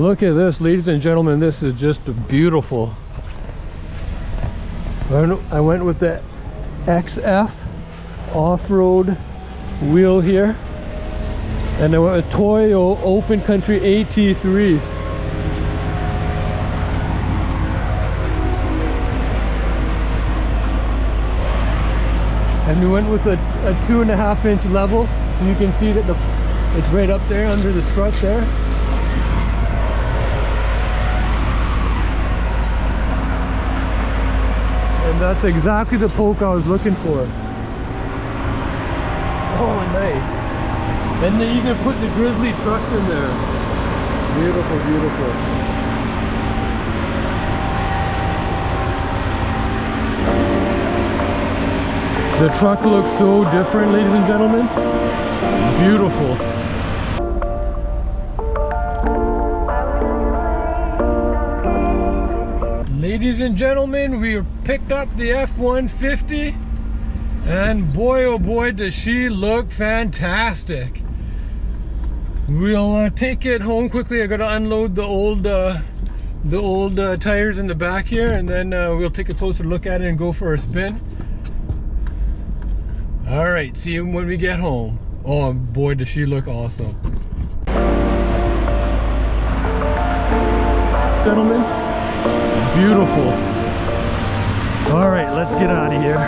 Look at this, ladies and gentlemen, this is just beautiful. I went with the XF off-road wheel here, and I went with Toyo open country AT3s. And we went with a 2.5 inch level, so you can see that it's right up there under the strut there. And that's exactly the poke I was looking for. Oh, nice. And they even put the Grizzly Trucks in there. Beautiful, beautiful. The truck looks so different, ladies and gentlemen. Beautiful. Ladies and gentlemen, we picked up the F150, and boy oh boy does she look fantastic. We'll take it home quickly. I gotta unload the old tires in the back here, and then we'll take a closer look at it and go for a spin. All right, see you when we get home. Oh boy, does she look awesome. Gentlemen, beautiful. All right, let's get out of here.